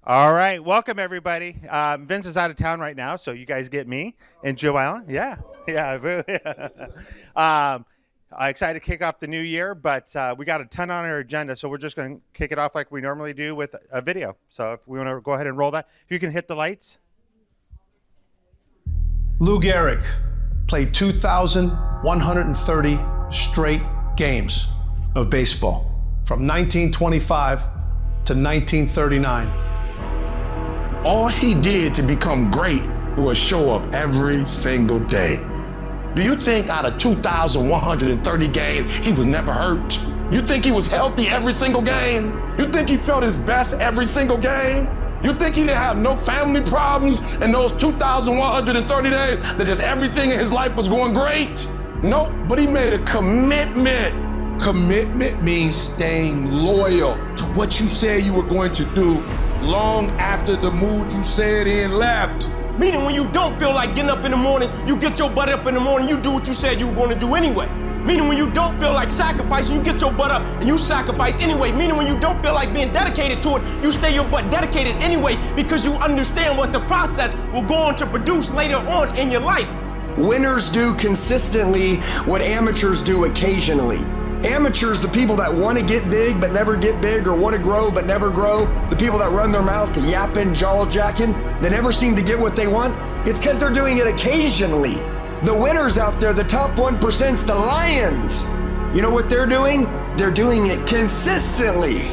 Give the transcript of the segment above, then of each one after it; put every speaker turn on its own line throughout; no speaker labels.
All right, welcome everybody. Vince is out of town right now, so you guys get me and Joelle. Yeah. Excited to kick off the new year, but we got a ton on our agenda, so we're just going to kick it off like we normally do with a video. So if we want to go ahead and roll that, if you can hit the lights.
Lou Gehrig played 2,130 straight games of baseball from 1925 to 1939.
All he did to become great was show up every single day. Do you think out of 2,130 games, he was never hurt? You think he was healthy every single game? You think he felt his best every single game? You think he didn't have no family problems in those 2,130 days, that just everything in his life was going great? Nope, but he made a commitment. Commitment means staying loyal to what you said you were going to do long after the mood you said in left.
Meaning when you don't feel like getting up in the morning, you get your butt up in the morning, you do what you said you were going to do anyway. Meaning when you don't feel like sacrificing, you get your butt up and you sacrifice anyway. Meaning when you don't feel like being dedicated to it, you stay your butt dedicated anyway because you understand what the process will go on to produce later on in your life.
Winners do consistently what amateurs do occasionally. Amateurs, the people that want to get big but never get big, or want to grow but never grow, the people that run their mouth to yapping, jaw-jacking, they never seem to get what they want. It's because they're doing it occasionally. The winners out there, the top 1%'s the Lions. You know what they're doing? They're doing it consistently.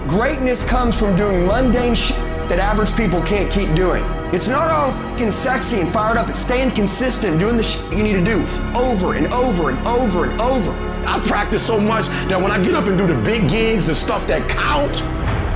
Greatness comes from doing mundane shit that average people can't keep doing. It's not all fucking sexy and fired up. It's staying consistent, doing the shit you need to do over and over and over and over.
I practice so much that when I get up and do the big gigs and stuff that count,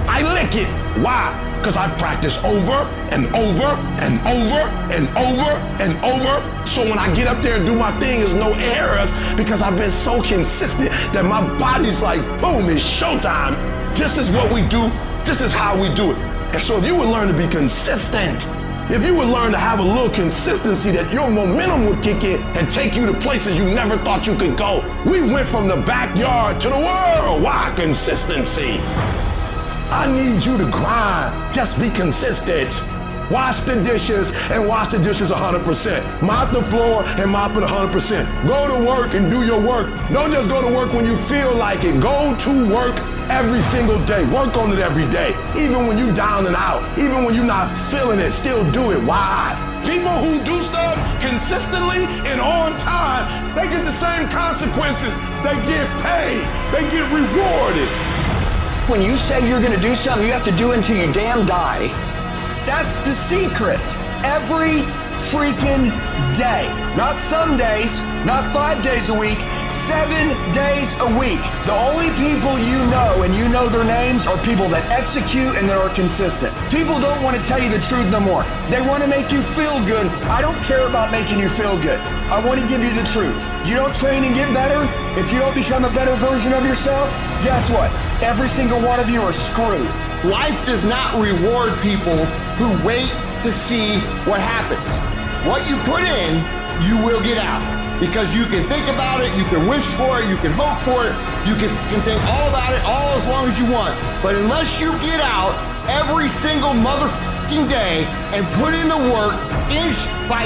I lick it. Why? Because I practice over and over and over and over and over. So when I get up there and do my thing, there's no errors because I've been so consistent that my body's like, boom, it's showtime. This is what we do. This is how we do it. And so if you would learn to be consistent, if you would learn to have a little consistency, that your momentum would kick in and take you to places you never thought you could go. We went from the backyard to the world. Why? Consistency. I need you to grind. Just be consistent. Wash the dishes and wash the dishes 100%. Mop the floor and mop it 100%. Go to work and do your work. Don't just go to work when you feel like it. Go to work every single day. Work on it every day. Even when you down and out, even when you're not feeling it, still do it. Why? People who do stuff consistently and on time, they get the same consequences. They get paid. They get rewarded.
When you say you're gonna do something, you have to do it until you damn die. That's the secret. Every freaking day. Not some days, not 5 days a week, 7 days a week. The only people you know, and you know their names, are people that execute and that are consistent. People don't want to tell you the truth no more. They want to make you feel good. I don't care about making you feel good. I want to give you the truth. You don't train and get better, if you don't become a better version of yourself, guess what? Every single one of you are screwed.
Life does not reward people who wait to see what happens. What you put in, you will get out. Because you can think about it, you can wish for it, you can hope for it, you can think all about it all as long as you want. But unless you get out every single motherfucking day and put in the work, inch by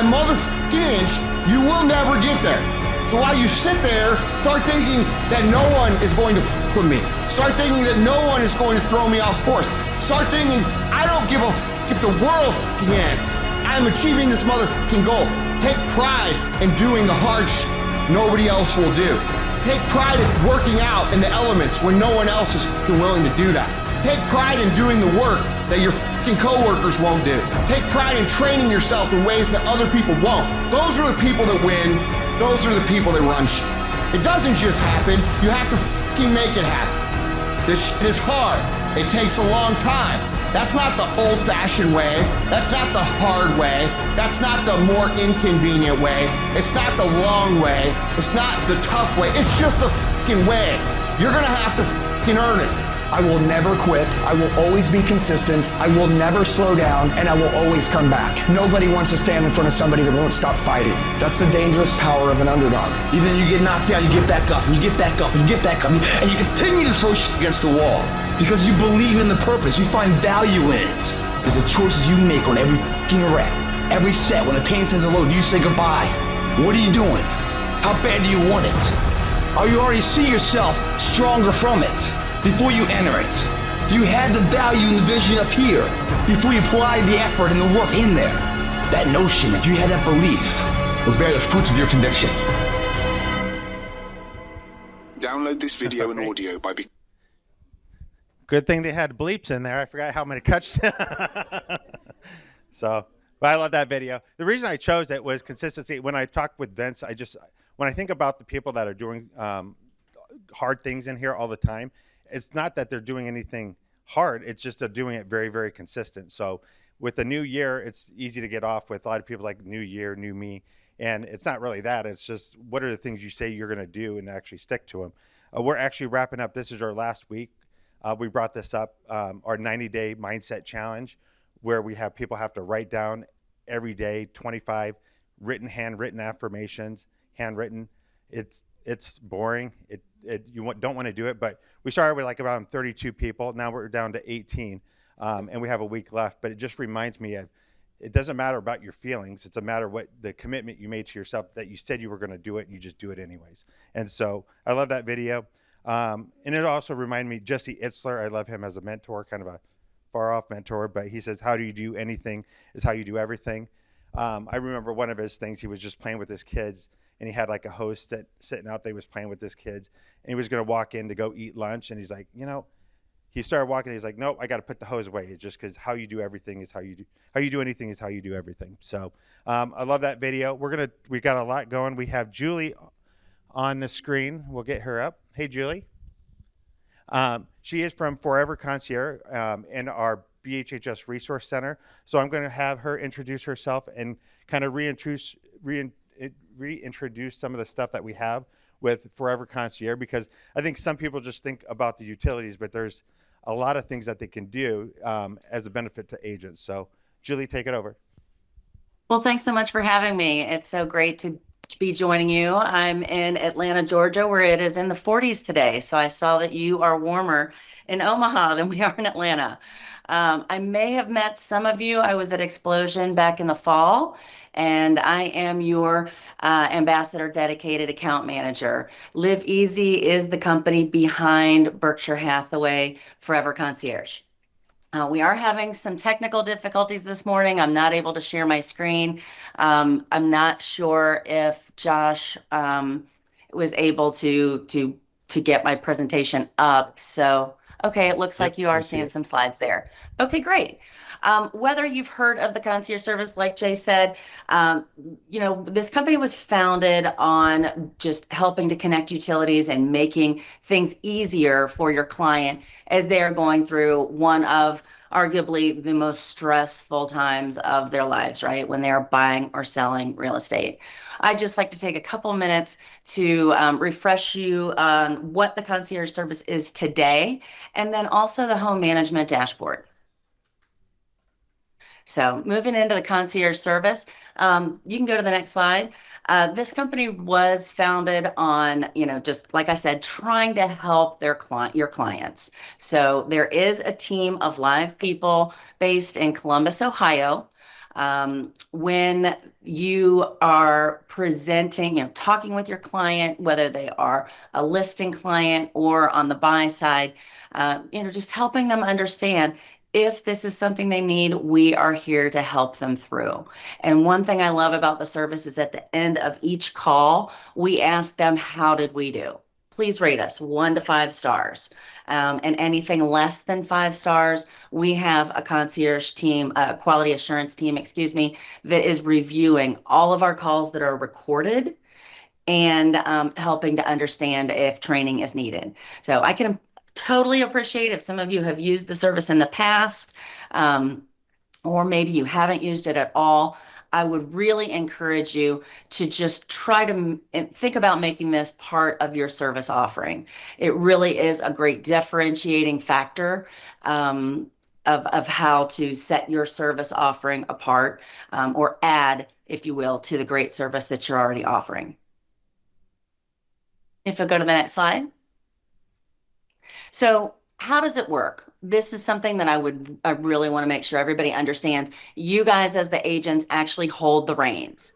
motherfucking inch, you will never get there. So while you sit there, start thinking that no one is going to fuck with me. Start thinking that no one is going to throw me off course. Start thinking, I don't give a fuck if the world fucking ends. I'm achieving this motherfucking goal. Take pride in doing the hard shit nobody else will do. Take pride in working out in the elements when no one else is fucking willing to do that. Take pride in doing the work that your fucking coworkers won't do. Take pride in training yourself in ways that other people won't. Those are the people that win. Those are the people that run shit. It doesn't just happen. You have to fucking make it happen. This shit is hard. It takes a long time. That's not the old-fashioned way. That's not the hard way. That's not the more inconvenient way. It's not the long way. It's not the tough way. It's just the fucking way. You're gonna have to fucking earn it.
I will never quit. I will always be consistent. I will never slow down, and I will always come back. Nobody wants to stand in front of somebody that won't stop fighting. That's the dangerous power of an underdog.
Even you get knocked down, you get back up, and you get back up, and you get back up, and you continue to throw shit against the wall.
Because you believe in the purpose, you find value in it. It's the choices you make on every fucking rep, every set. When the pain says hello, do you say goodbye? What are you doing? How bad do you want it? Or you already see yourself stronger from it before you enter it? Do you have the value and the vision up here before you apply the effort and the work in there? That notion, if you had that belief, will bear the fruits of your conviction.
Download this video and audio by
Good thing they had bleeps in there. I forgot how many cuts. So, but I love that video. The reason I chose it was consistency. When I talk with Vince, when I think about the people that are doing hard things in here all the time, it's not that they're doing anything hard. It's just they're doing it very, very consistent. So with the new year, it's easy to get off with a lot of people like new year, new me. And it's not really that. It's just what are the things you say you're going to do and actually stick to them. We're actually wrapping up. This is our last week. We brought this up, our 90-day mindset challenge, where we have people have to write down every day 25 handwritten affirmations, handwritten. It's boring. You don't want to do it, but we started with like around 32 people. Now we're down to 18, and we have a week left. But it just reminds me of it doesn't matter about your feelings. It's a matter what the commitment you made to yourself that you said you were going to do it, and you just do it anyways. And so I love that video. And it also reminded me, Jesse Itzler, I love him as a mentor, kind of a far-off mentor, but he says, how do you do anything is how you do everything. I remember one of his things, he was just playing with his kids, and he had like a host that sitting out there, he was playing with his kids, and he was going to walk in to go eat lunch, and he's like, he started walking, he's like, nope, I got to put the hose away. It's just because how you do everything is how you do anything is how you do everything. So I love that video. We got a lot going. We have Juli on the screen. We'll get her up. Hey, Juli. She is from Forever Concierge in our BHHS Resource Center. So I'm going to have her introduce herself and kind of reintroduce some of the stuff that we have with Forever Concierge, because I think some people just think about the utilities, but there's a lot of things that they can do as a benefit to agents. So Juli, take it over.
Well, thanks so much for having me. It's so great to be joining you. I'm in Atlanta, Georgia, where it is in the 40s today. So I saw that you are warmer in Omaha than we are in Atlanta. I may have met some of you. I was at Explosion back in the fall, and I am your ambassador dedicated account manager. Live Easy is the company behind Berkshire Hathaway Forever Concierge. We are having some technical difficulties this morning. I'm not able to share my screen. I'm not sure if Josh was able to get my presentation up. So, okay, it looks like you are seeing some slides there. Okay, great. Whether you've heard of the concierge service, like Jay said, this company was founded on just helping to connect utilities and making things easier for your client as they are going through one of arguably the most stressful times of their lives, right? When they're buying or selling real estate. I'd just like to take a couple minutes to refresh you on what the concierge service is today, and then also the home management dashboard. So moving into the concierge service, you can go to the next slide. This company was founded on, just like I said, trying to help your clients. So there is a team of live people based in Columbus, Ohio. When you are presenting, talking with your client, whether they are a listing client or on the buy side, just helping them understand if this is something they need, we are here to help them through. And one thing I love about the service is at the end of each call, we ask them, how did we do? Please rate us 1 to 5 stars. And anything less than 5 stars, we have a concierge team, a quality assurance team, that is reviewing all of our calls that are recorded and helping to understand if training is needed. So I can totally appreciate if some of you have used the service in the past, or maybe you haven't used it at all. I would really encourage you to just try to think about making this part of your service offering. It really is a great differentiating factor of how to set your service offering apart, or add, if you will, to the great service that you're already offering. If you'll go to the next slide. So how does it work? This is something that I really want to make sure everybody understands. You guys as the agents actually hold the reins.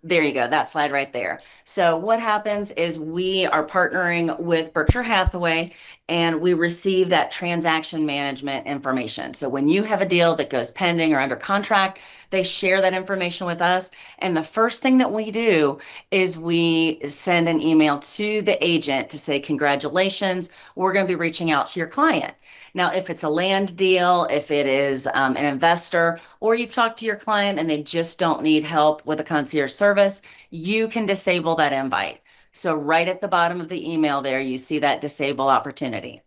There you go, that slide right there. So what happens is we are partnering with Berkshire Hathaway and we receive that transaction management information. So when you have a deal that goes pending or under contract, they share that information with us. And the first thing that we do is we send an email to the agent to say, congratulations, we're going to be reaching out to your client. Now, if it's a land deal, if it is an investor, or you've talked to your client and they just don't need help with a concierge service, you can disable that invite. So right at the bottom of the email there, you see that disable opportunity.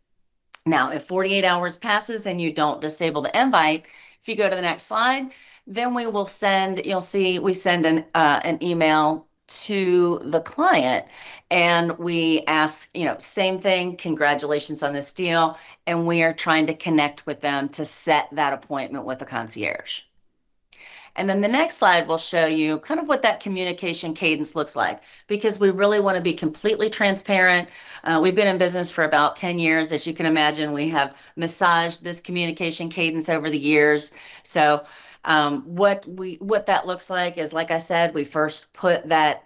Now, if 48 hours passes and you don't disable the invite, if you go to the next slide, then we will send, you'll see we send an email to the client and we ask, same thing, congratulations on this deal. And we are trying to connect with them to set that appointment with the concierge. And then the next slide will show you kind of what that communication cadence looks like, because we really want to be completely transparent. We've been in business for about 10 years. As you can imagine, we have massaged this communication cadence over the years. So what that looks like is, like I said, we first put that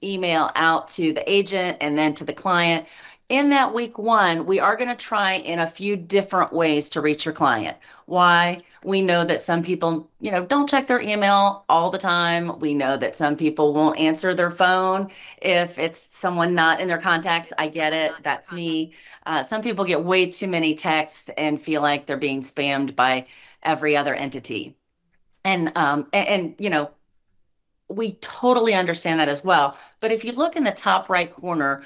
email out to the agent and then to the client. In that week one, we are going to try in a few different ways to reach your client. Why? We know that some people, don't check their email all the time. We know that some people won't answer their phone if it's someone not in their contacts. I get it. That's me. Some people get way too many texts and feel like they're being spammed by every other entity. And we totally understand that as well. But if you look in the top right corner,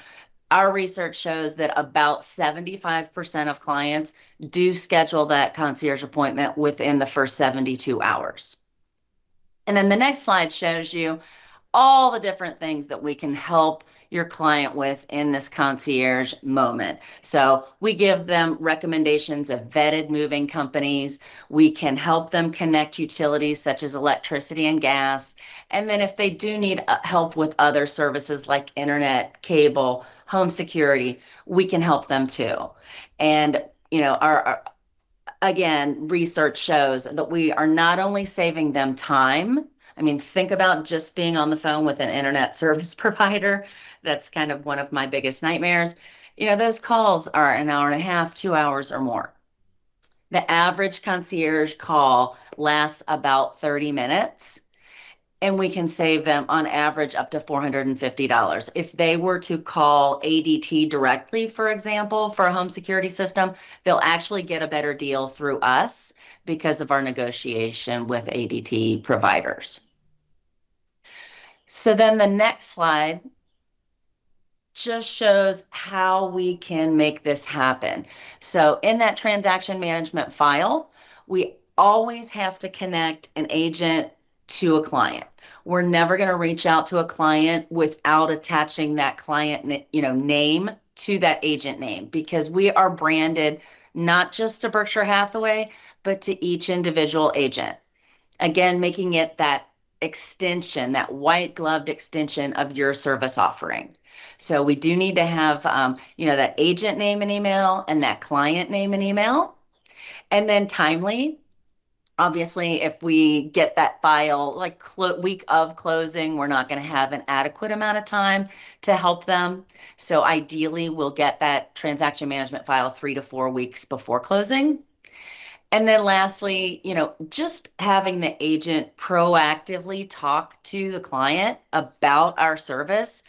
our research shows that about 75% of clients do schedule that concierge appointment within the first 72 hours. And then the next slide shows you all the different things that we can help your client with in this concierge moment. So we give them recommendations of vetted moving companies. We can help them connect utilities such as electricity and gas. And then if they do need help with other services like internet, cable, home security, we can help them too. And, our again, research shows that we are not only saving them time. I mean, think about just being on the phone with an internet service provider. That's kind of one of my biggest nightmares. Those calls are an hour and a half, 2 hours or more. The average concierge call lasts about 30 minutes, and we can save them on average up to $450. If they were to call ADT directly, for example, for a home security system, they'll actually get a better deal through us because of our negotiation with ADT providers. So then the next slide just shows how we can make this happen. So in that transaction management file, we always have to connect an agent to a client. We're never going to reach out to a client without attaching that client, name to that agent name, because we are branded not just to Berkshire Hathaway, but to each individual agent. Again, making it that extension, that white gloved extension of your service offering. So we do need to have, that agent name and email and that client name and email, and then timely. Obviously, if we get that file like week of closing, we're not going to have an adequate amount of time to help them. So ideally, we'll get that transaction management file 3 to 4 weeks before closing. And then lastly, just having the agent proactively talk to the client about our service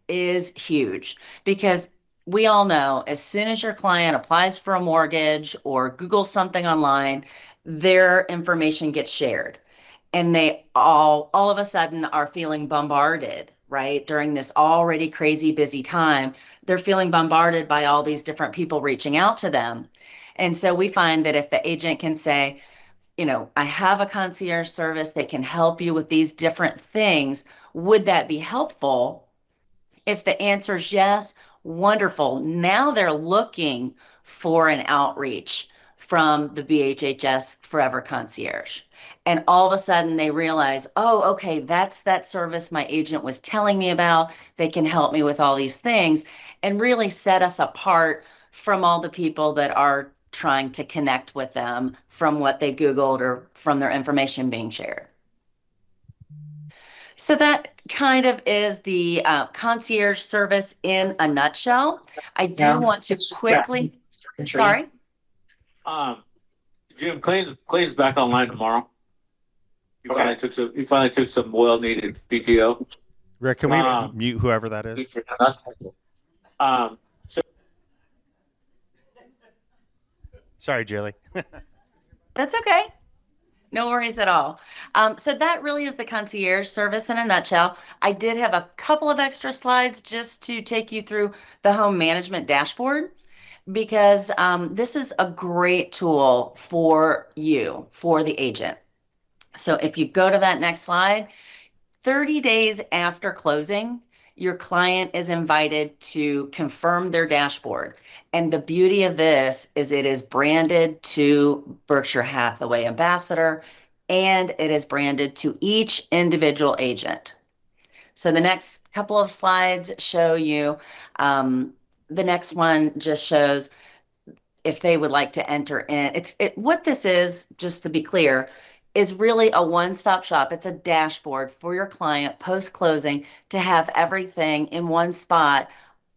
is huge, because we all know as soon as your client applies for a mortgage or Googles something online, their information gets shared, and they all of a sudden are feeling bombarded, right? During this already crazy busy time, they're feeling bombarded by all these different people reaching out to them. And so we find that if the agent can say, I have a concierge service that can help you with these different things, would that be helpful? If the answer is yes, wonderful. Now they're looking for an outreach from the BHHS Forever Concierge. And all of a sudden they realize, oh, okay, that's that service my agent was telling me about. They can help me with all these things, and really set us apart from all the people that are trying to connect with them from what they Googled or from their information being shared. So that kind of is the concierge service in a nutshell. I do want to quickly, sorry.
Jim, Clayton's back online tomorrow. He finally took some well-needed PTO.
Rick, can we mute whoever that is? Sorry, Julie.
That's okay. No worries at all. So that really is the concierge service in a nutshell. I did have a couple of extra slides just to take you through the home management dashboard, because this is a great tool for you, for the agent. So if you go to that next slide, 30 days after closing, your client is invited to confirm their dashboard. And the beauty of this is it is branded to Berkshire Hathaway Ambassador, and it is branded to each individual agent. So the next couple of slides show you, the next one just shows if they would like to enter in. What this is, just to be clear, is really a one-stop shop. It's a dashboard for your client post-closing to have everything in one spot,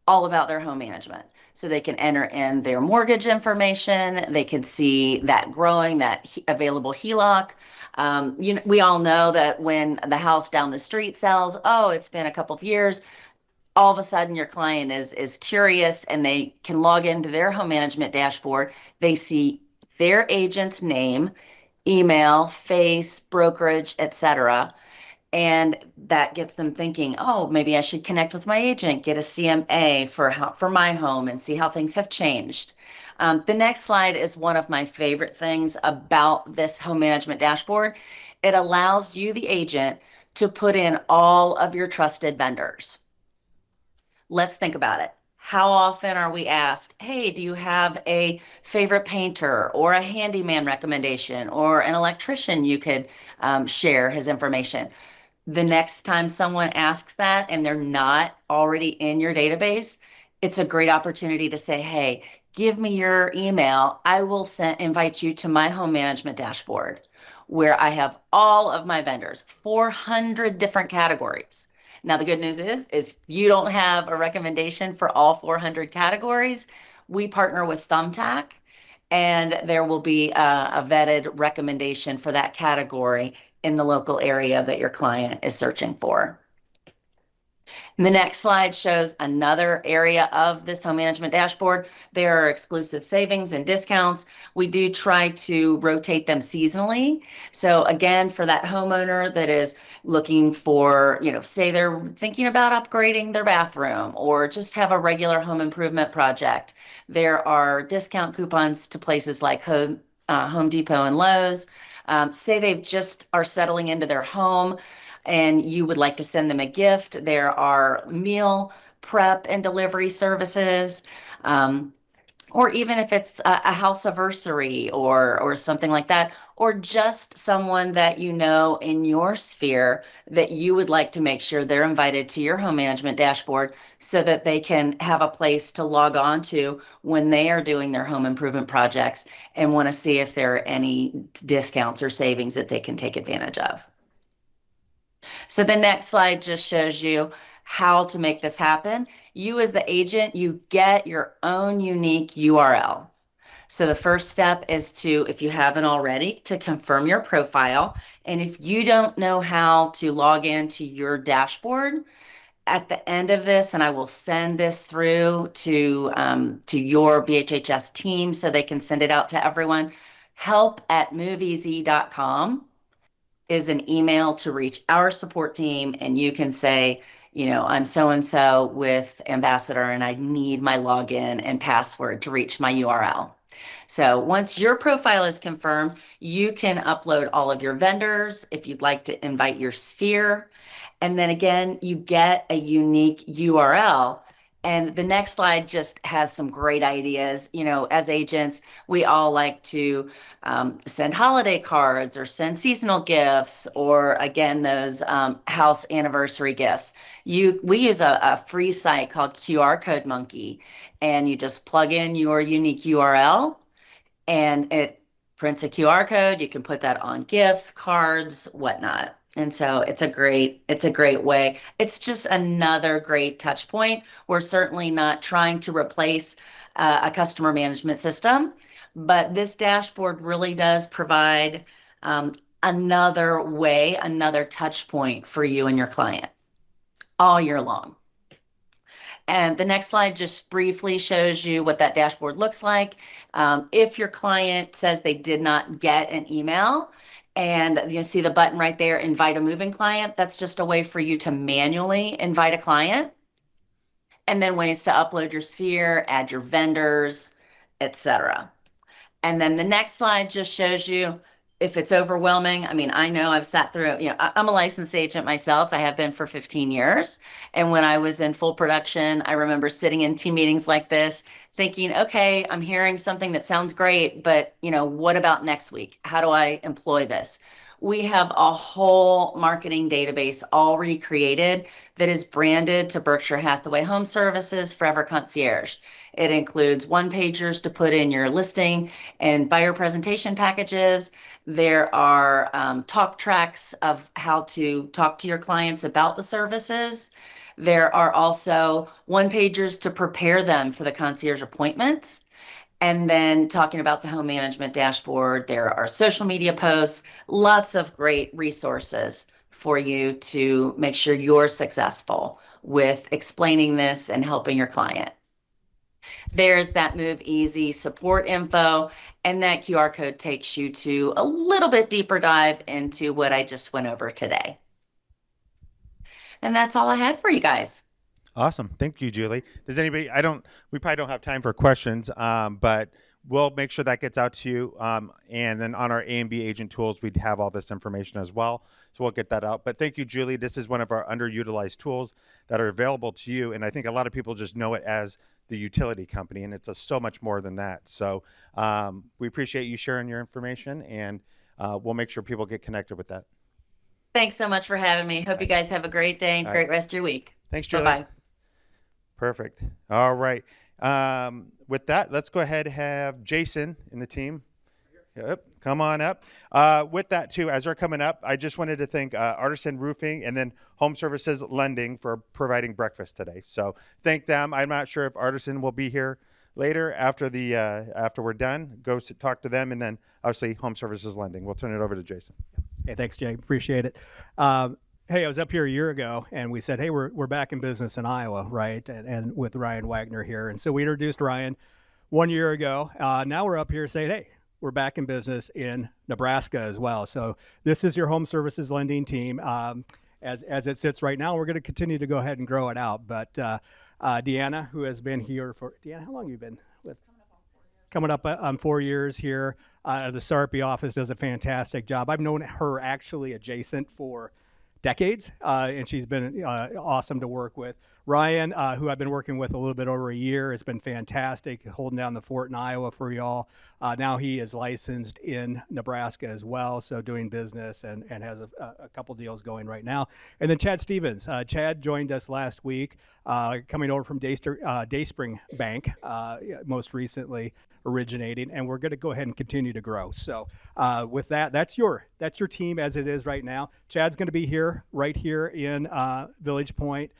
all about their home management. So they can enter in their mortgage information. They can see that growing, that available HELOC. We all know that when the house down the street sells, it's been a couple of years, all of a sudden your client is curious and they can log into their home management dashboard. They see their agent's name, email, face, brokerage, etc. And that gets them thinking, maybe I should connect with my agent, get a CMA for my home and see how things have changed. The next slide is one of my favorite things about this home management dashboard. It allows you, the agent, to put in all of your trusted vendors. Let's think about it. How often are we asked, hey, do you have a favorite painter or a handyman recommendation or an electrician you could share his information? The next time someone asks that and they're not already in your database, it's a great opportunity to say, hey, give me your email. I will invite you to my home management dashboard where I have all of my vendors, 400 different categories. Now, the good news is if you don't have a recommendation for all 400 categories, we partner with Thumbtack, and there will be a vetted recommendation for that category in the local area that your client is searching for. And the next slide shows another area of this home management dashboard. There are exclusive savings and discounts. We do try to rotate them seasonally. So again, for that homeowner that is looking for, say they're thinking about upgrading their bathroom or just have a regular home improvement project, there are discount coupons to places like Home Depot and Lowe's. Say they've just are settling into their home and you would like to send them a gift, there are meal prep and delivery services, or even if it's a house anniversary or something like that, or just someone that you know in your sphere that you would like to make sure they're invited to your home management dashboard so that they can have a place to log on to when they are doing their home improvement projects and want to see if there are any discounts or savings that they can take advantage of. So the next slide just shows you how to make this happen. You as the agent, you get your own unique URL. So the first step is to, if you haven't already, to confirm your profile. And if you don't know how to log into your dashboard, at the end of this, and I will send this through to your BHHS team so they can send it out to everyone, help@moveeasy.com is an email to reach our support team, and you can say, I'm so-and-so with Ambassador and I need my login and password to reach my URL. So once your profile is confirmed, you can upload all of your vendors if you'd like to invite your sphere. And then again, you get a unique URL. And the next slide just has some great ideas. As agents, we all like to send holiday cards or send seasonal gifts, or again, those house anniversary gifts. We use a free site called QR Code Monkey, and you just plug in your unique URL and it prints a QR code. You can put that on gifts, cards, whatnot. And so it's a great way. It's just another great touch point. We're certainly not trying to replace a customer management system, but this dashboard really does provide another way, another touch point for you and your client all year long. And the next slide just briefly shows you what that dashboard looks like. If your client says they did not get an email, and you see the button right there, invite a moving client, that's just a way for you to manually invite a client. And then ways to upload your sphere, add your vendors, etc. And then the next slide just shows you if it's overwhelming. I mean, I know I've sat through, I'm a licensed agent myself. I have been for 15 years. And when I was in full production, I remember sitting in team meetings like this thinking, okay, I'm hearing something that sounds great, but what about next week? How do I employ this? We have a whole marketing database already created that is branded to Berkshire Hathaway Home Services Forever Concierge. It includes one-pagers to put in your listing and buyer presentation packages. There are talk tracks of how to talk to your clients about the services. There are also one-pagers to prepare them for the concierge appointments. And then talking about the home management dashboard, there are social media posts, lots of great resources for you to make sure you're successful with explaining this and helping your client. There's that Move Easy support info, and that QR code takes you to a little bit deeper dive into what I just went over today. And that's all I had for you guys.
Awesome. Thank you, Julie. Does anybody, we probably don't have time for questions, but we'll make sure that gets out to you. And then on our A&B agent tools, we'd have all this information as well. So we'll get that out. But thank you, Julie. This is one of our underutilized tools that are available to you. And I think a lot of people just know it as the utility company, and it's so much more than that. So we appreciate you sharing your information, and we'll make sure people get connected with that.
Thanks so much for having me. Hope you guys have a great day and great rest of your week.
Thanks, Julie.
Bye-bye.
Perfect. All right. With that, let's go ahead and have Jason in the team. Yep. Come on up. With that, too, as they're coming up, I just wanted to thank Artisan Roofing and then HomeServices Lending for providing breakfast today. So thank them. I'm not sure if Artisan will be here later after we're done. Go talk to them, and then obviously HomeServices Lending. We'll turn it over to Jason.
Hey, thanks, Jay. Appreciate it. Hey, I was up here a year ago, and we said, hey, we're back in business in Iowa, right? And with Ryan Wagner here. And so we introduced Ryan 1 year ago. Now we're up here saying, hey, we're back in business in Nebraska as well. So this is your HomeServices Lending team. As it sits right now, we're going to continue to go ahead and grow it out. But Deanna, who has been here for, Deanna, how long have you been with? Coming up on 4 years here. The Sarpy office does a fantastic job. I've known her actually adjacent for decades, and she's been awesome to work with. Ryan, who I've been working with a little bit over a year, has been fantastic, holding down the fort in Iowa for y'all. Now he is licensed in Nebraska as well, so doing business and has a couple deals going right now. And then Chad Stevens. Chad joined us last week, coming over from Dayspring Bank, most recently originating, and we're going to go ahead and continue to grow. So with that, that's your team as it is right now. Chad's going to be here, right here in Village Point.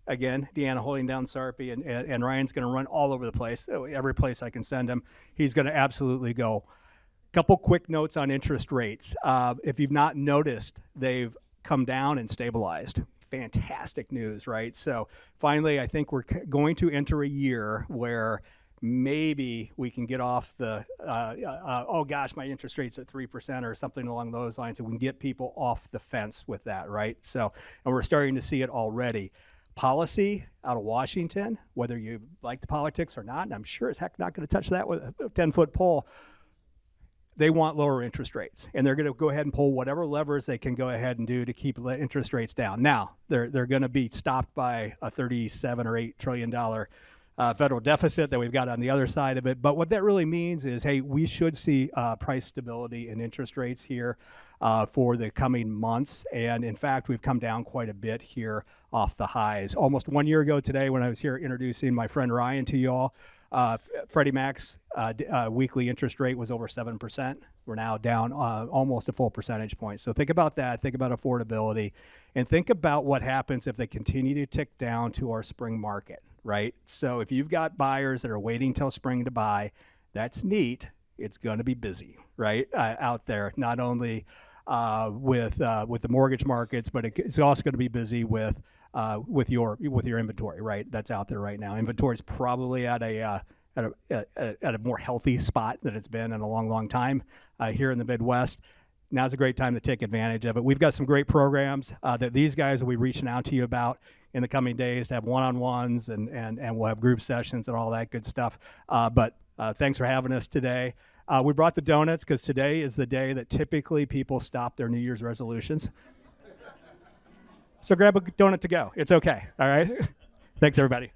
Again, Deanna holding down Sarpy, and Ryan's going to run all over the place, every place I can send him. He's going to absolutely go. Couple quick notes on interest rates. If you've not noticed, they've come down and stabilized. Fantastic news, right? So finally, I think we're going to enter a year where maybe we can get off the, oh gosh, my interest rate's at 3% or something along those lines, and we can get people off the fence with that, right? So, and we're starting to see it already. Policy out of Washington, whether you like the politics or not, and I'm sure as heck not going to touch that with a 10-foot pole, they want lower interest rates, and they're going to go ahead and pull whatever levers they can go ahead and do to keep the interest rates down. Now, they're going to be stopped by a $37 or $8 trillion federal deficit that we've got on the other side of it. But what that really means is, hey, we should see price stability in interest rates here for the coming months. And in fact, we've come down quite a bit here off the highs. Almost 1 year ago today, when I was here introducing my friend Ryan to you all, Freddie Mac's weekly interest rate was over 7%. We're now down almost a full percentage point. So think about that. Think about affordability, and think about what happens if they continue to tick down to our spring market, right? So if you've got buyers that are waiting till spring to buy, that's neat. It's going to be busy, right, out there. Not only with the mortgage markets, but it's also going to be busy with your inventory, right? That's out there right now. Inventory is probably at a more healthy spot than it's been in a long time here in the Midwest. Now's a great time to take advantage of it. We've got some great programs that these guys will be reaching out to you about in the coming days to have one-on-ones, and we'll have group sessions and all that good stuff. But thanks for having us today. We brought the donuts because today is the day that typically people stop their New Year's resolutions. So grab a donut to go. It's okay. All right. Thanks, everybody.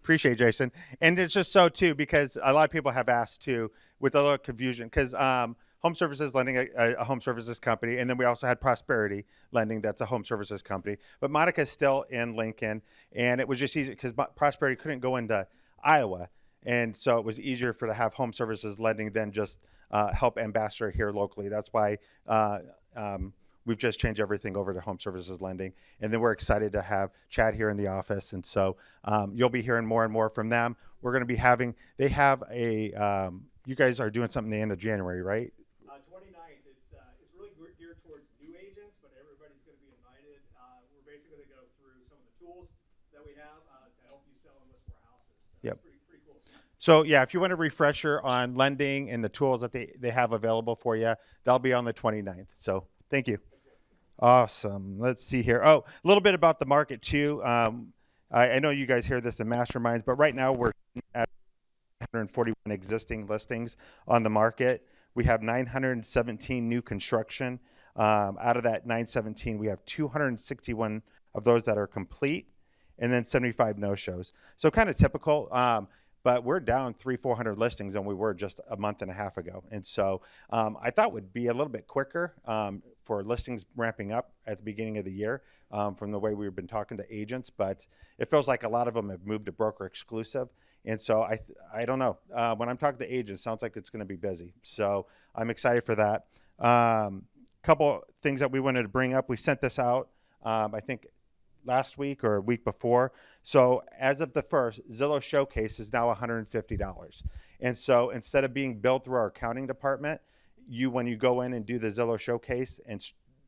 Appreciate it, Jason. And it's just so too, because a lot of people have asked too, with a little confusion, because HomeServices Lending, a home services company, and then we also had Prosperity Lending, that's a home services company. But Monica's still in Lincoln, and it was just easy because Prosperity couldn't go into Iowa, and so it was easier to have HomeServices Lending than just help Ambassador here locally. That's why we've just changed everything over to HomeServices Lending, and then we're excited to have Chad here in the office, and so you'll be hearing more and more from them. We're going to be having, they have a, you guys are doing something at the end of January, right?
29th. It's really geared towards new agents, but everybody's going to be invited. We're basically going to go through some of the tools that we have to help you sell and list more houses. So
Yep.
It's pretty cool.
So yeah, if you want a refresher on lending and the tools that they have available for you, they'll be on the 29th. So thank you. Awesome. Let's see here. Oh, a little bit about the market too. I know you guys hear this in masterminds, but right now we're at 141 existing listings on the market. We have 917 new construction. Out of that 917, we have 261 of those that are complete, and then 75 no-shows. So kind of typical, but we're down 300-400 listings than we were just a month and a half ago. And so I thought would be a little bit quicker for listings ramping up at the beginning of the year from the way we've been talking to agents, but it feels like a lot of them have moved to broker exclusive. And so I don't know. When I'm talking to agents, it sounds like it's going to be busy. So I'm excited for that. Couple things that we wanted to bring up. We sent this out, I think, last week or a week before. So as of the first, Zillow Showcase is now $150. And so instead of being billed through our accounting department, when you go in and do the Zillow Showcase and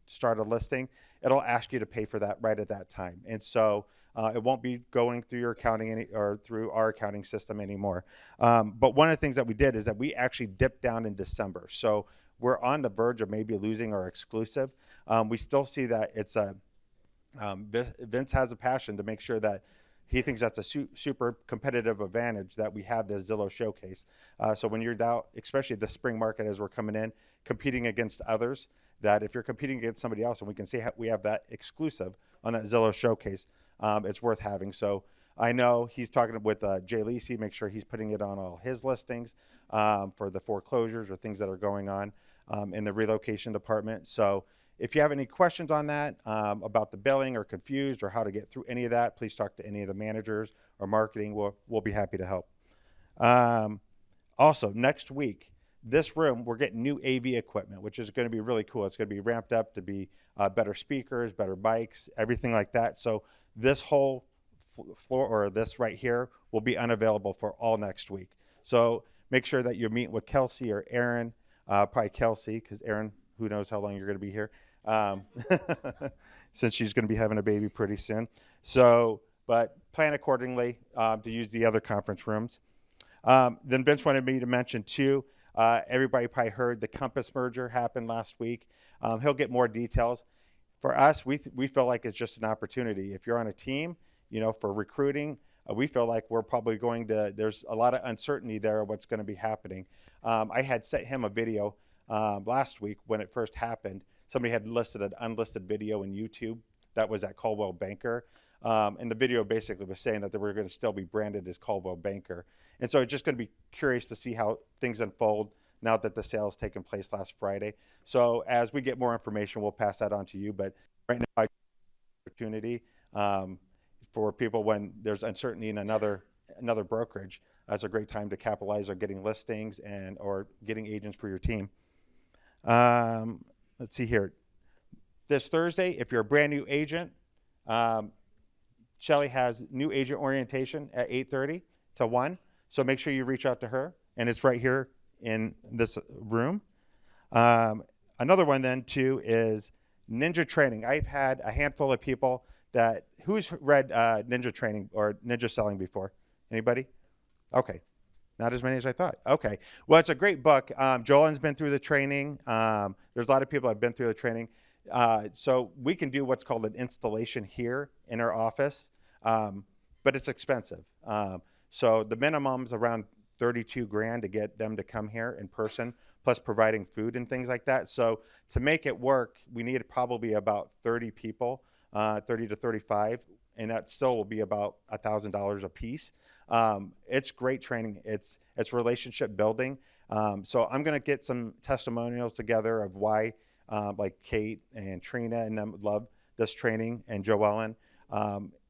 start a listing, it'll ask you to pay for that right at that time. And so it won't be going through your accounting or through our accounting system anymore. But one of the things that we did is that we actually dipped down in December. So we're on the verge of maybe losing our exclusive. We still see that it's a Vince has a passion to make sure that he thinks that's a super competitive advantage that we have this Zillow Showcase. So when you're down, especially the spring market as we're coming in, competing against others, that if you're competing against somebody else and we can see we have that exclusive on that Zillow Showcase, it's worth having. So I know he's talking with Jay Lisi, make sure he's putting it on all his listings for the foreclosures or things that are going on in the relocation department. So if you have any questions on that, about the billing or confused or how to get through any of that, please talk to any of the managers or marketing. We'll be happy to help. Also, next week, this room, we're getting new AV equipment, which is going to be really cool. It's going to be ramped up to be better speakers, better mics, everything like that. So this whole floor, or this right here, will be unavailable for all next week. So make sure that you're meeting with Kelsey or Aaron, probably Kelsey, because Aaron, who knows how long you're going to be here, since she's going to be having a baby pretty soon. So, but plan accordingly to use the other conference rooms. Then Vince wanted me to mention too, everybody probably heard the Compass merger happened last week. He'll get more details. For us, we feel like it's just an opportunity. If you're on a team, for recruiting, we feel like we're probably there's a lot of uncertainty there of what's going to be happening. I had sent him a video last week when it first happened. Somebody had listed an unlisted video in YouTube that was at Coldwell Banker. And the video basically was saying that they were going to still be branded as Coldwell Banker. And so it's just going to be curious to see how things unfold now that the sale has taken place last Friday. So as we get more information, we'll pass that on to you. But right now, opportunity for people when there's uncertainty in another another brokerage, that's a great time to capitalize on getting listings and or getting agents for your team. Let's see here. This Thursday, if you're a brand new agent, Shelly has new agent orientation at 8:30 to 1. So make sure you reach out to her, and it's right here in this room. Another one then too is Ninja Training. I've had a handful of people who's read Ninja Training or Ninja Selling before? Anybody? Okay. Not as many as I thought. Okay. Well, it's a great book. Joellen's been through the training. There's a lot of people that have been through the training. So we can do what's called an installation here in our office, but it's expensive. So the minimum's around 32 grand to get them to come here in person, plus providing food and things like that. So to make it work, we need probably about 30 people, 30 to 35, and that still will be about $1,000 a piece. It's great training. It's relationship building. So I'm going to get some testimonials together of why, like Kate and Trina and them love this training, and Joellen,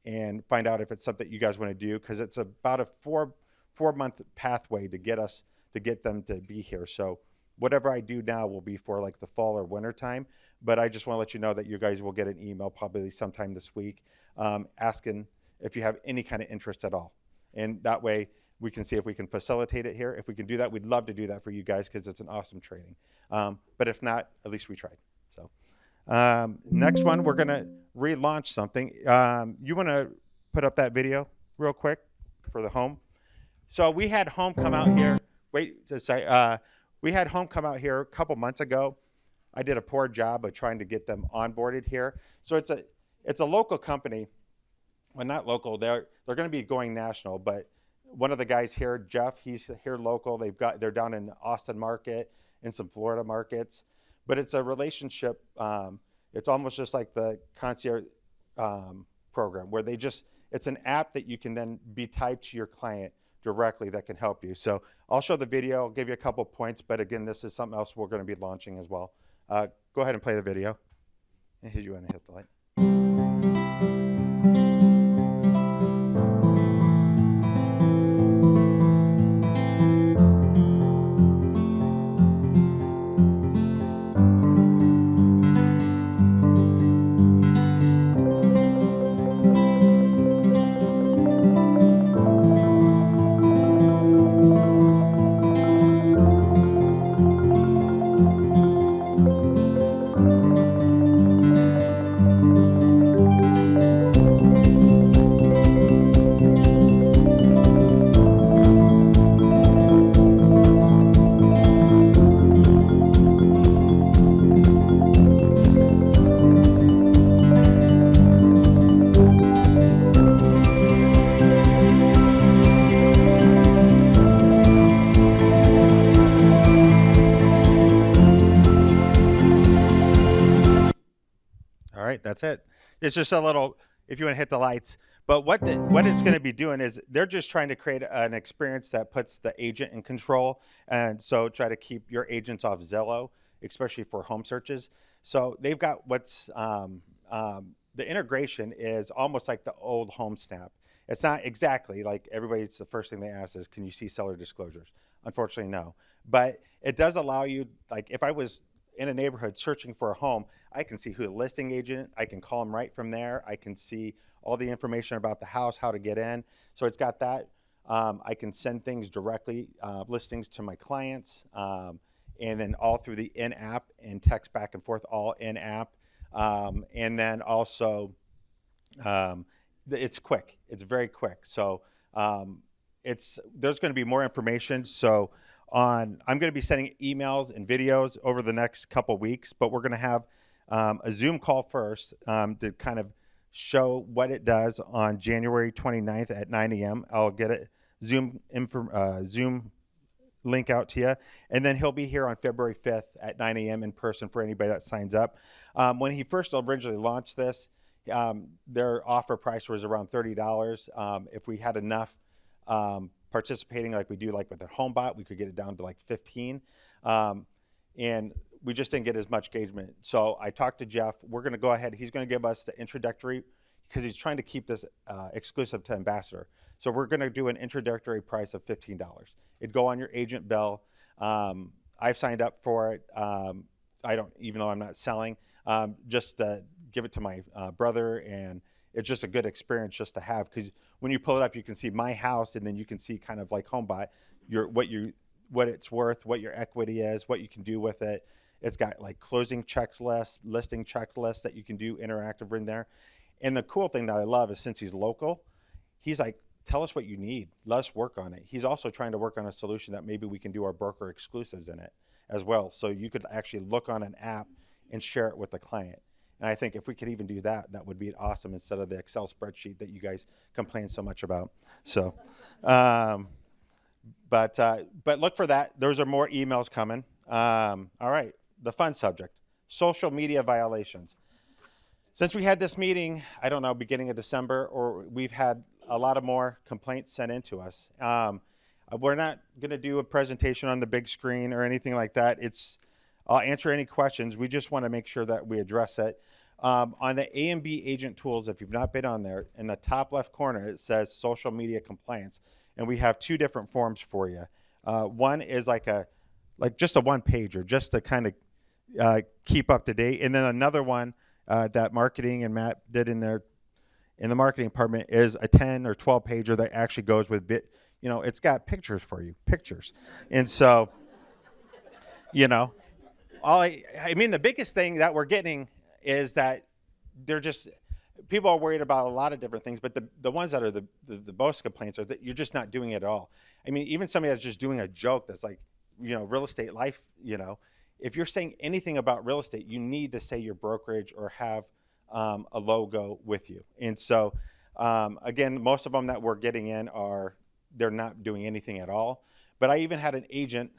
and find out if it's something you guys want to do, because it's about a four-month pathway to get them to be here. So whatever I do now will be for like the fall or winter time, but I just want to let you know that you guys will get an email probably sometime this week asking if you have any kind of interest at all. And that way we can see if we can facilitate it here. If we can do that, we'd love to do that for you guys, because it's an awesome training. But if not, at least we tried. So next one, we're going to relaunch something. You want to put up that video real quick for the home? So we had Home come out here. We had Home come out here a couple months ago. I did a poor job of trying to get them onboarded here. So it's a local company. Well, not local. They're going to be going national. But one of the guys here, Jeff, he's here local. They're down in the Austin market and some Florida markets. But it's a relationship. It's almost just like the Concierge program, where it's an app that you can then be tied to your client directly that can help you. So I'll show the video. I'll give you a couple points. But again, this is something else we're going to be launching as well. Go ahead and play the video. And you want to hit the light. That's it. It's just a little, if you want to hit the lights. But what it's going to be doing is they're just trying to create an experience that puts the agent in control. And so try to keep your agents off Zillow, especially for home searches. So they've got the integration is almost like the old HomeSnap. It's not exactly like everybody's, the first thing they ask is, can you see seller disclosures? Unfortunately, no. But it does allow you, like if I was in a neighborhood searching for a home, I can see who the listing agent, I can call them right from there. I can see all the information about the house, how to get in. So it's got that. I can send things directly, listings to my clients, and then all through the in-app and text back and forth, all in-app. And then also, it's quick. It's very quick. So there's going to be more information. So I'm going to be sending emails and videos over the next couple weeks, but we're going to have a Zoom call first to kind of show what it does on January 29th at 9 a.m. I'll get a Zoom link out to you, and then he'll be here on February 5th at 9 a.m. in person for anybody that signs up. When he first originally launched this, their offer price was around $30. If we had enough participating like we do like with the HomeBot, we could get it down to like 15. And we just didn't get as much engagement. So I talked to Jeff. We're going to go ahead. He's going to give us the introductory. because he's trying to keep this exclusive to Ambassador. So we're going to do an introductory price of $15. It'd go on your agent bill. I've signed up for it. I don't, even though I'm not selling, just give it to my brother, and it's just a good experience just to have, because when you pull it up, you can see my house, and then you can see kind of like HomeBuy, what it's worth, what your equity is, what you can do with it. It's got like closing checklists, listing checklists that you can do interactive in there. And the cool thing that I love is, since he's local, he's like, tell us what you need. Let us work on it. He's also trying to work on a solution that maybe we can do our broker exclusives in it as well. So you could actually look on an app and share it with the client. And I think if we could even do that, that would be awesome, instead of the Excel spreadsheet that you guys complain so much about. So, but look for that. Those are more emails coming. All right, the fun subject, social media violations. Since we had this meeting, I don't know, beginning of December, or we've had a lot of more complaints sent in to us. We're not going to do a presentation on the big screen or anything like that. I'll answer any questions. We just want to make sure that we address it. On the A&B agent tools, if you've not been on there, in the top left corner, it says social media compliance. And we have two different forms for you. One is like just a one pager, just to kind of keep up to date. And then another one that marketing and Matt did in the marketing department is a 10 or 12 pager that actually goes with it's got pictures for you, pictures. And so, I mean, the biggest thing that we're getting is that people are worried about a lot of different things, but the ones that are the most complaints are that you're just not doing it at all. I mean, even somebody that's just doing a joke that's like, real estate life, if you're saying anything about real estate, you need to say your brokerage or have a logo with you. And so, again, most of them that we're getting in they're not doing anything at all. But I even had an agent.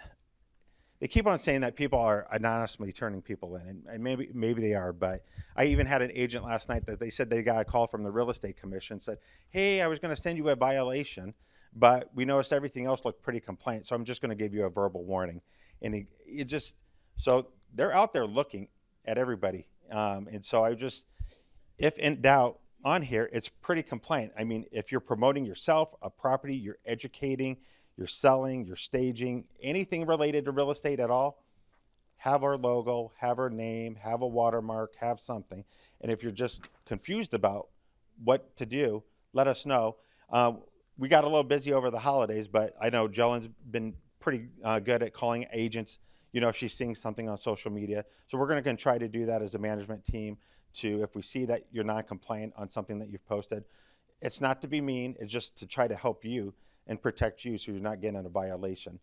They keep on saying that people are anonymously turning people in, and maybe they are, but I even had an agent last night that they said they got a call from the real estate commission, said, hey, I was going to send you a violation, but we noticed everything else looked pretty compliant, so I'm just going to give you a verbal warning. And so they're out there looking at everybody. And so if in doubt, on here, it's pretty compliant. I mean, if you're promoting yourself, a property, you're educating, you're selling, you're staging, anything related to real estate at all, have our logo, have our name, have a watermark, have something. And if you're just confused about what to do, let us know. We got a little busy over the holidays, but I know Jellen's been pretty good at calling agents, if she's seeing something on social media. So we're going to try to do that as a management team, if we see that you're not compliant on something that you've posted. It's not to be mean, it's just to try to help you and protect you so you're not getting a violation.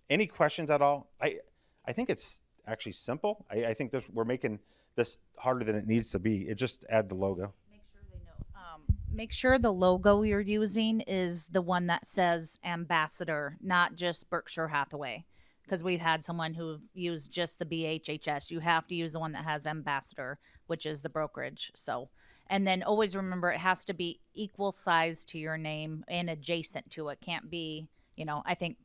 Any questions at all? I think it's actually simple. I think we're making this harder than it needs to be. It just add the logo.
Make sure they know. Make sure the logo you're using is the one that says Ambassador, not just Berkshire Hathaway. Because we've had someone who used just the BHHS. You have to use the one that has Ambassador, which is the brokerage. So, and then always remember, it has to be equal size to your name and adjacent to it. Can't be, I think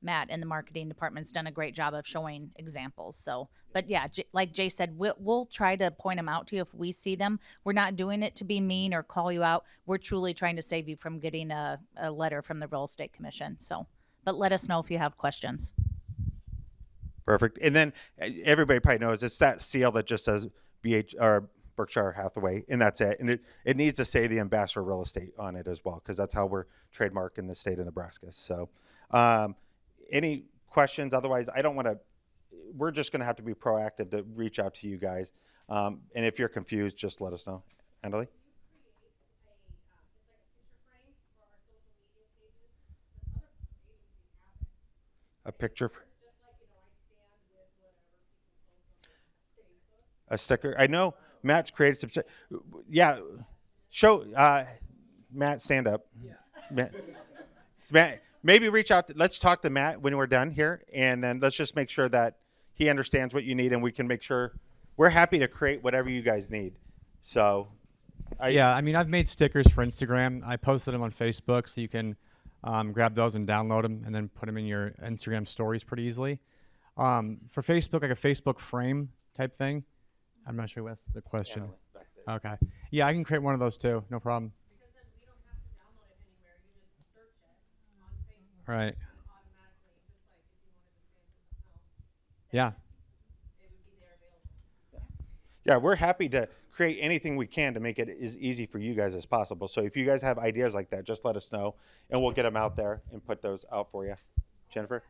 Matt in the marketing department's done a great job of showing examples. So, but yeah, like Jay said, we'll try to point them out to you if we see them. We're not doing it to be mean or call you out. We're truly trying to save you from getting a letter from the real estate commission. So, but let us know if you have questions.
Perfect. And then everybody probably knows it's that seal that just says Berkshire Hathaway, and that's it. And it needs to say the Ambassador Real Estate on it as well, because that's how we're trademarked in the state of Nebraska. So any questions? Otherwise, we're just going to have to be proactive to reach out to you guys. And if you're confused, just let us know. Annalie? A picture? A sticker. I know Matt's created some. Yeah, show Matt, stand up. Yeah. Matt, maybe reach out. Let's talk to Matt when we're done here, and then let's just make sure that he understands what you need, and we can make sure we're happy to create whatever you guys need. So,
I've made stickers for Instagram. I posted them on Facebook, so you can grab those and download them, and then put them in your Instagram stories pretty easily. For Facebook, like a Facebook frame type thing. I'm not sure what's the question. Okay. Yeah, I can create one of those too. No problem. Right. Yeah.
Yeah, we're happy to create anything we can to make it as easy for you guys as possible. So if you guys have ideas like that, just let us know, and we'll get them out there and put those out for you. Jennifer?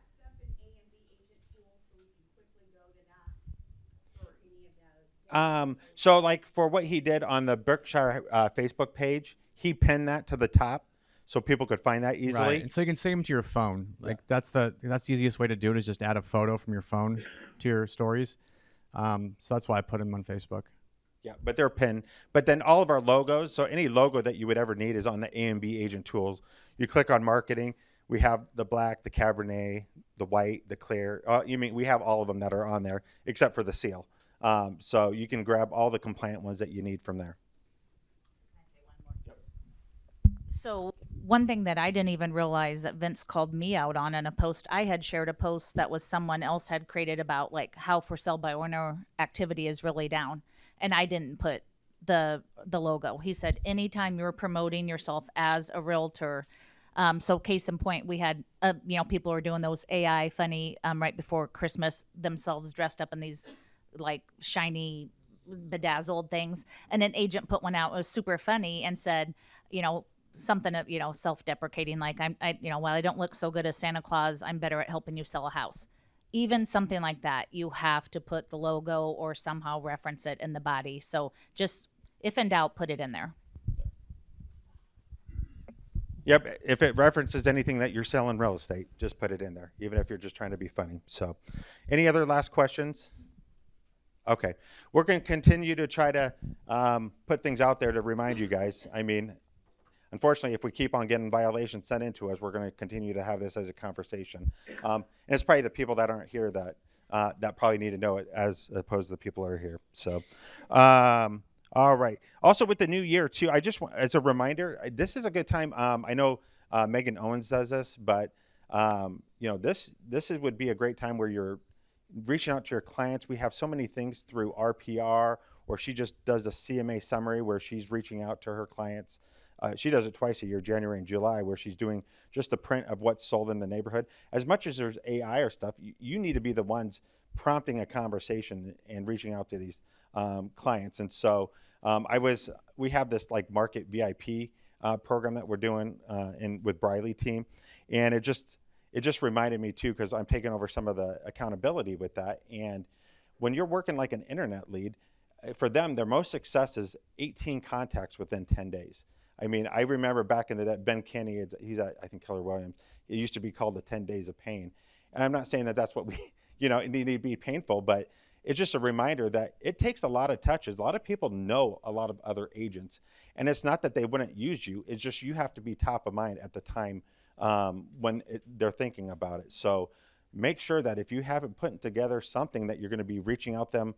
So like for what he did on the Berkshire Facebook page, he pinned that to the top so people could find that easily.
Right. And so you can save them to your phone. Like that's the easiest way to do it, is just add a photo from your phone to your stories. So that's why I put them on Facebook.
Yeah, but they're pinned. But then all of our logos, so any logo that you would ever need is on the A&B Agent Tools. You click on marketing. We have the black, the Cabernet, the white, the clear. We have all of them that are on there except for the seal. So you can grab all the compliant ones that you need from there.
So one thing that I didn't even realize that Vince called me out on in a post, I had shared a post that was someone else had created about like how for sale by owner activity is really down. And I didn't put the logo. He said, anytime you're promoting yourself as a realtor. So case in point, we had, people were doing those AI funny right before Christmas themselves dressed up in these like shiny bedazzled things. And an agent put one out. It was super funny and said, something of, self-deprecating, like while I don't look so good as Santa Claus, I'm better at helping you sell a house. Even something like that, you have to put the logo or somehow reference it in the body. So just, if in doubt, put it in there.
Yep, if it references anything that you're selling real estate, just put it in there, even if you're just trying to be funny. So any other last questions? Okay, we're going to continue to try to put things out there to remind you guys. Unfortunately, if we keep on getting violations sent into us, we're going to continue to have this as a conversation. And it's probably the people that aren't here that probably need to know it, as opposed to the people that are here. So, all right. Also, with the new year too, I just want, as a reminder, this is a good time. I know Megan Owens does this, but this would be a great time where you're reaching out to your clients. We have so many things through RPR, or she just does a CMA summary where she's reaching out to her clients. She does it twice a year, January and July, where she's doing just the print of what's sold in the neighborhood. As much as there's AI or stuff, you need to be the ones prompting a conversation and reaching out to these clients. And so we have this like market VIP program that we're doing with Briley team. And it just reminded me too, because I'm taking over some of the accountability with that. And when you're working like an internet lead, for them, their most success is 18 contacts within 10 days. I remember back in the day, Ben Kenny, he's at, I think, Keller Williams. It used to be called the 10 Days of Pain. And I'm not saying that that's what we, it need to be painful, but it's just a reminder that it takes a lot of touches. A lot of people know a lot of other agents. And it's not that they wouldn't use you. It's just you have to be top of mind at the time when they're thinking about it. So make sure that if you haven't put together something that you're going to be reaching out them,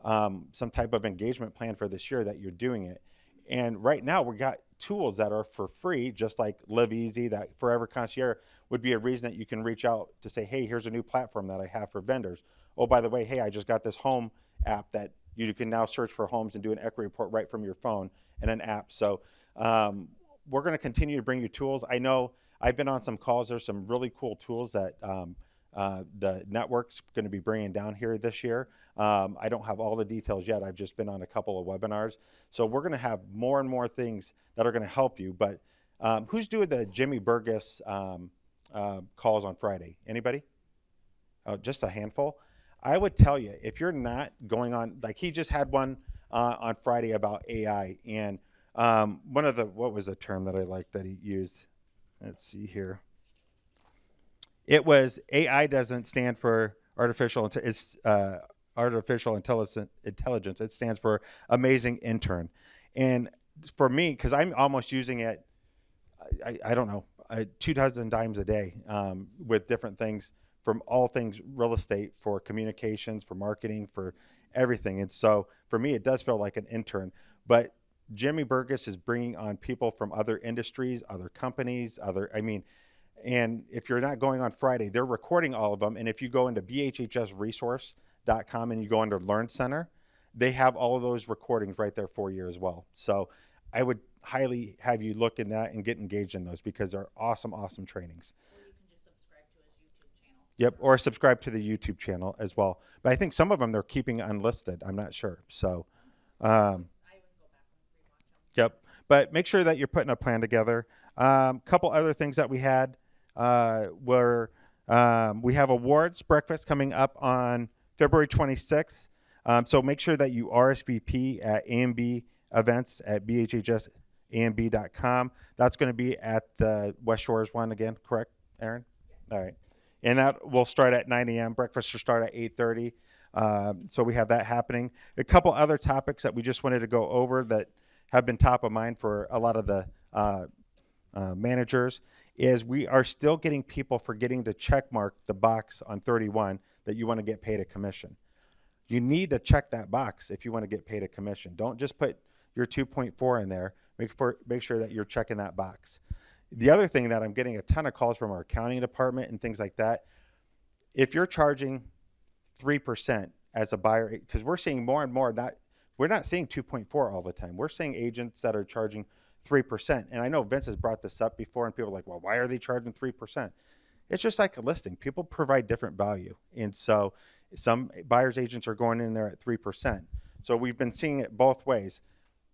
some type of engagement plan for this year, that you're doing it. And right now we got tools that are for free, just like Live Easy, that Forever Concierge would be a reason that you can reach out to say, hey, here's a new platform that I have for vendors. Oh, by the way, hey, I just got this home app that you can now search for homes and do an equity report right from your phone and an app. So we're going to continue to bring you tools. I know I've been on some calls. There's some really cool tools that the network's going to be bringing down here this year. I don't have all the details yet. I've just been on a couple of webinars. So we're going to have more and more things that are going to help you. But who's doing the Jimmy Burgess calls on Friday? Anybody? Oh, just a handful? I would tell you, if you're not going on, like he just had one on Friday about AI. And what was the term that I liked that he used? Let's see here. It was AI doesn't stand for artificial intelligence. It stands for amazing intern. And for me, because I'm almost using it, I don't know, 2,000 times a day with different things, from all things real estate, for communications, for marketing, for everything. And so for me, it does feel like an intern. But Jimmy Burgess is bringing on people from other industries, other companies, and if you're not going on Friday, they're recording all of them. And if you go into bhhsresource.com and you go under Learn Center, they have all of those recordings right there for you as well. So I would highly have you look in that and get engaged in those because they're awesome, awesome trainings. Yep, or subscribe to the YouTube channel as well. But I think some of them they're keeping unlisted. I'm not sure. So, yep. But make sure that you're putting a plan together. Couple other things that we had were we have awards breakfast coming up on February 26th. So make sure that you RSVP at AMB events at bhhsamb.com. That's going to be at the West Shores one again, correct, Aaron? All right. And that will start at 9 a.m. Breakfast will start at 8:30. So we have that happening. A couple other topics that we just wanted to go over that have been top of mind for a lot of the managers is we are still getting people forgetting to check mark the box on 31 that you want to get paid a commission. You need to check that box if you want to get paid a commission. Don't just put your 2.4 in there. Make sure that you're checking that box. The other thing that I'm getting a ton of calls from our accounting department and things like that, if you're charging 3% as a buyer, because we're seeing more and more, we're not seeing 2.4 all the time. We're seeing agents that are charging 3%. And I know Vince has brought this up before and people are like, well, why are they charging 3%? It's just like a listing. People provide different value. And so some buyer's agents are going in there at 3%. So we've been seeing it both ways.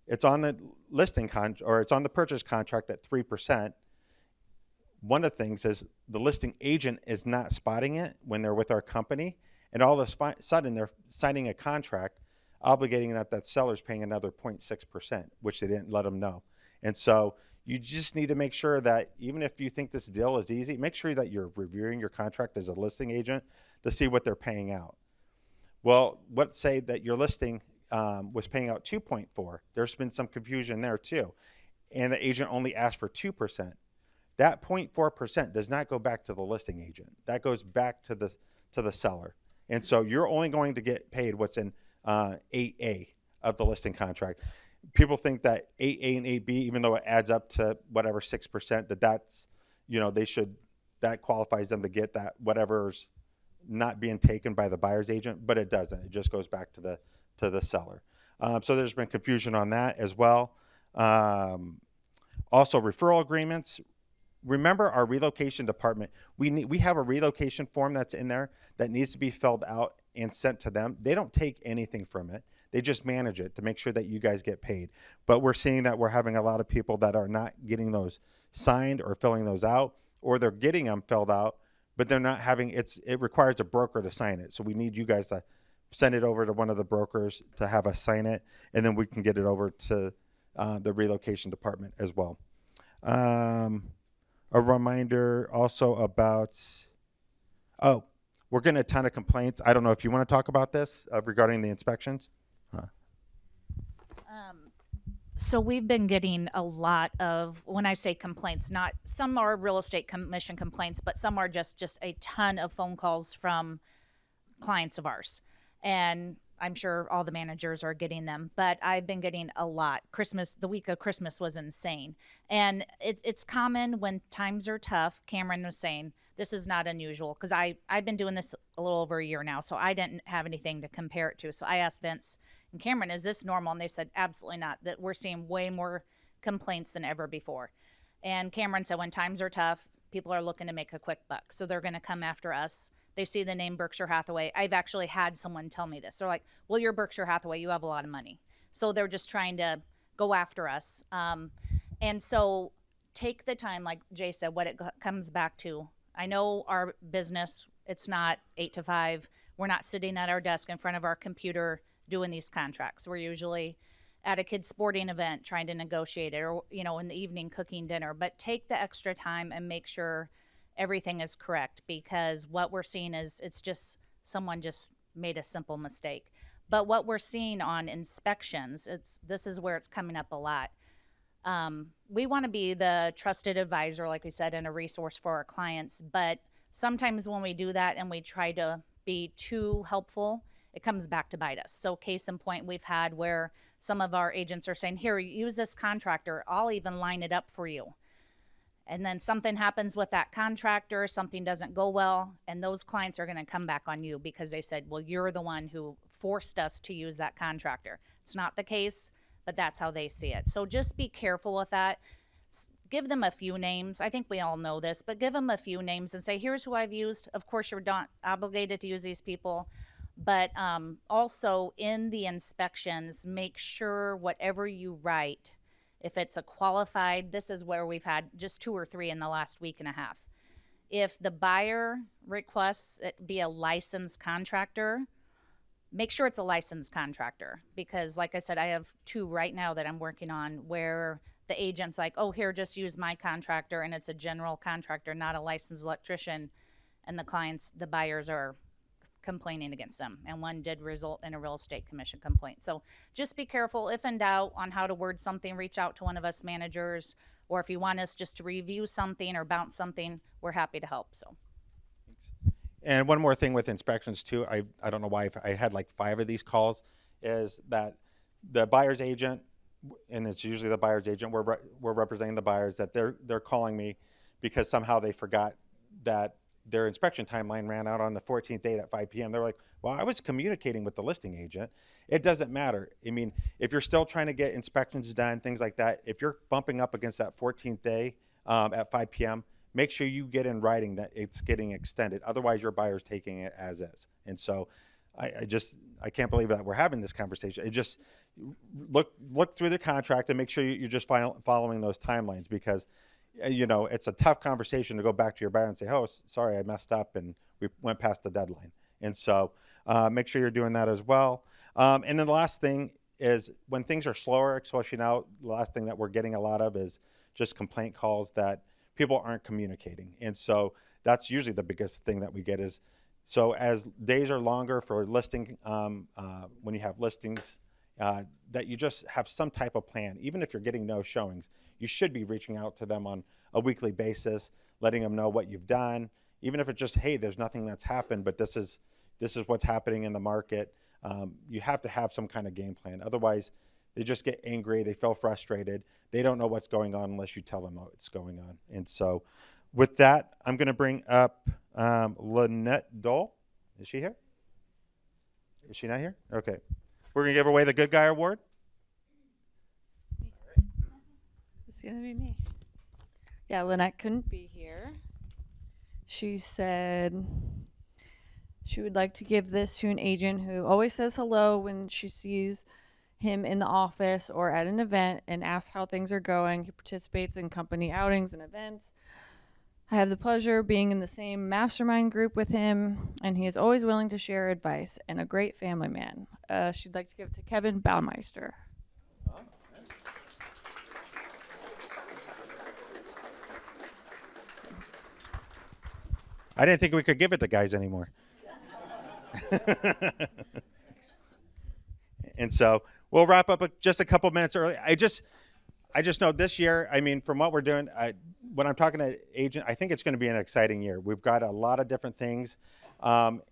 It's on the listing or it's on the purchase contract at 3%. One of the things is the listing agent is not spotting it when they're with our company, and all of a sudden they're signing a contract obligating that seller's paying another 0.6%, which they didn't let them know. And so you just need to make sure that even if you think this deal is easy, make sure that you're reviewing your contract as a listing agent to see what they're paying out. Well, let's say that your listing was paying out 2.4. There's been some confusion there too, and the agent only asked for 2%. That 0.4% does not go back to the listing agent. That goes back to the seller. And so you're only going to get paid what's in 8A of the listing contract. People think that 8A and 8B, even though it adds up to whatever 6%, that's, that qualifies them to get that whatever's not being taken by the buyer's agent, but it doesn't. It just goes back to the seller. So there's been confusion on that as well. Also, referral agreements. Remember our relocation department. We have a relocation form that's in there that needs to be filled out and sent to them. They don't take anything from it. They just manage it to make sure that you guys get paid. But we're seeing that we're having a lot of people that are not getting those signed or filling those out, or they're getting them filled out, but they're not having it requires a broker to sign it. So we need you guys to send it over to one of the brokers to have us sign it, and then we can get it over to the relocation department as well. A reminder also about, we're getting a ton of complaints. I don't know if you want to talk about this regarding the inspections.
So we've been getting a lot of, when I say complaints, not some are real estate commission complaints, but some are just a ton of phone calls from clients of ours. And I'm sure all the managers are getting them, but I've been getting a lot. The week of Christmas was insane. And it's common when times are tough. Cameron was saying, this is not unusual, because I've been doing this a little over a year now, so I didn't have anything to compare it to. So I asked Vince and Cameron, is this normal? And they said, absolutely not, that we're seeing way more complaints than ever before. And Cameron said, when times are tough, people are looking to make a quick buck, so they're going to come after us. They see the name Berkshire Hathaway. I've actually had someone tell me this. They're like, well, you're Berkshire Hathaway. You have a lot of money. So they're just trying to go after us. And so take the time, like Jay said, what it comes back to. I know our business, it's not 8 to 5. We're not sitting at our desk in front of our computer doing these contracts. We're usually at a kid's sporting event trying to negotiate it, or, in the evening cooking dinner. But take the extra time and make sure everything is correct, because what we're seeing is it's just someone just made a simple mistake. But what we're seeing on inspections, this is where it's coming up a lot. We want to be the trusted advisor, like we said, and a resource for our clients. But sometimes when we do that and we try to be too helpful, it comes back to bite us. So case in point, we've had where some of our agents are saying, here, use this contractor. I'll even line it up for you. And then something happens with that contractor, something doesn't go well, and those clients are going to come back on you because they said, well, you're the one who forced us to use that contractor. It's not the case, but that's how they see it. So just be careful with that. Give them a few names. I think we all know this, but give them a few names and say, here's who I've used. Of course, you're not obligated to use these people, but also in the inspections, make sure whatever you write, if it's a qualified, this is where we've had just 2 or 3 in the last week and a half. If the buyer requests it be a licensed contractor, make sure it's a licensed contractor, because like I said, I have 2 right now that I'm working on where the agent's like, oh, here, just use my contractor, and it's a general contractor, not a licensed electrician, and the buyers are complaining against them, and one did result in a real estate commission complaint. So just be careful. If in doubt on how to word something, reach out to one of us managers, or if you want us just to review something or bounce something, we're happy to help. So.
And one more thing with inspections too, I don't know why I had like 5 of these calls, is that the buyer's agent, and it's usually the buyer's agent, we're representing the buyers, that they're calling me because somehow they forgot that their inspection timeline ran out on the 14th date at 5 p.m. They're like, well, I was communicating with the listing agent. It doesn't matter. I mean, if you're still trying to get inspections done, things like that, if you're bumping up against that 14th day at 5 p.m., make sure you get in writing that it's getting extended. Otherwise, your buyer's taking it as is. And so I can't believe that we're having this conversation. It just look through the contract and make sure you're just following those timelines, because it's a tough conversation to go back to your buyer and say, oh, sorry, I messed up and we went past the deadline. And so make sure you're doing that as well. And then the last thing is, when things are slower, especially now, the last thing that we're getting a lot of is just complaint calls that people aren't communicating. And so that's usually the biggest thing that we get is, so as days are longer for listing, when you have listings, that you just have some type of plan. Even if you're getting no showings, you should be reaching out to them on a weekly basis, letting them know what you've done. Even if it's just, hey, there's nothing that's happened, but this is what's happening in the market. You have to have some kind of game plan. Otherwise, they just get angry. They feel frustrated. They don't know what's going on unless you tell them what's going on. And so with that, I'm going to bring up Lynette Dole. Is she here? Is she not here? Okay. We're going to give away the Good Guy Award.
It's going to be me. Yeah, Lynette couldn't be here. She said she would like to give this to an agent who always says hello when she sees him in the office or at an event and asks how things are going. He participates in company outings and events. I have the pleasure of being in the same mastermind group with him, and he is always willing to share advice and a great family man. She'd like to give it to Kevin Baumeister.
I didn't think we could give it to guys anymore. And so we'll wrap up just a couple minutes early. I just know this year, I mean, from what we're doing, when I'm talking to agent, I think it's going to be an exciting year. We've got a lot of different things. And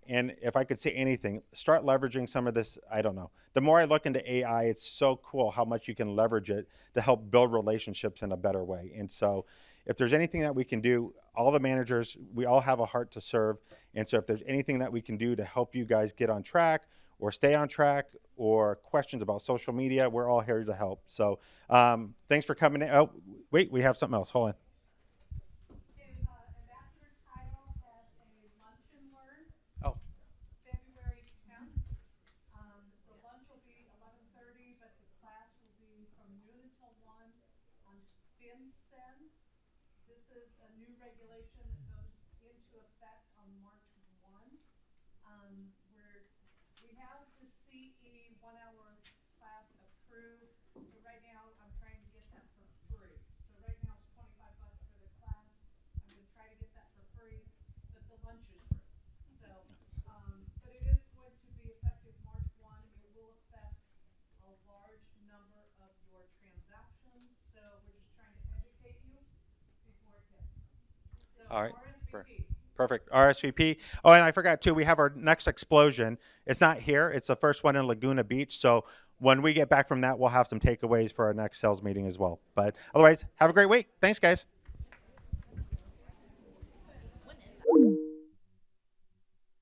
if I could say anything, start leveraging some of this. I don't know. The more I look into AI, it's so cool how much you can leverage it to help build relationships in a better way. And so if there's anything that we can do, all the managers, we all have a heart to serve. And so if there's anything that we can do to help you guys get on track or stay on track, or questions about social media, we're all here to help. So thanks for coming in. Oh, wait, we have something else. Hold on. Oh.
February 10th. The lunch will be 11:30, but the class will be from noon until 1 on FinCEN. This is a new regulation that goes into effect on March 1. We have the CE 1-hour class approved, but right now I'm trying to get that for free. So right now it's $25 for the class. I'm going to try to get that for free, but the lunch is free. So, but it is going to be effective March 1. It will affect a large number of your transactions. So we're just trying to educate you before it hits. So
All right.
RSVP.
Perfect. RSVP. Oh, and I forgot too, we have our next explosion. It's not here. It's the first one in Laguna Beach. So when we get back from that, we'll have some takeaways for our next sales meeting as well. But otherwise, have a great week. Thanks, guys.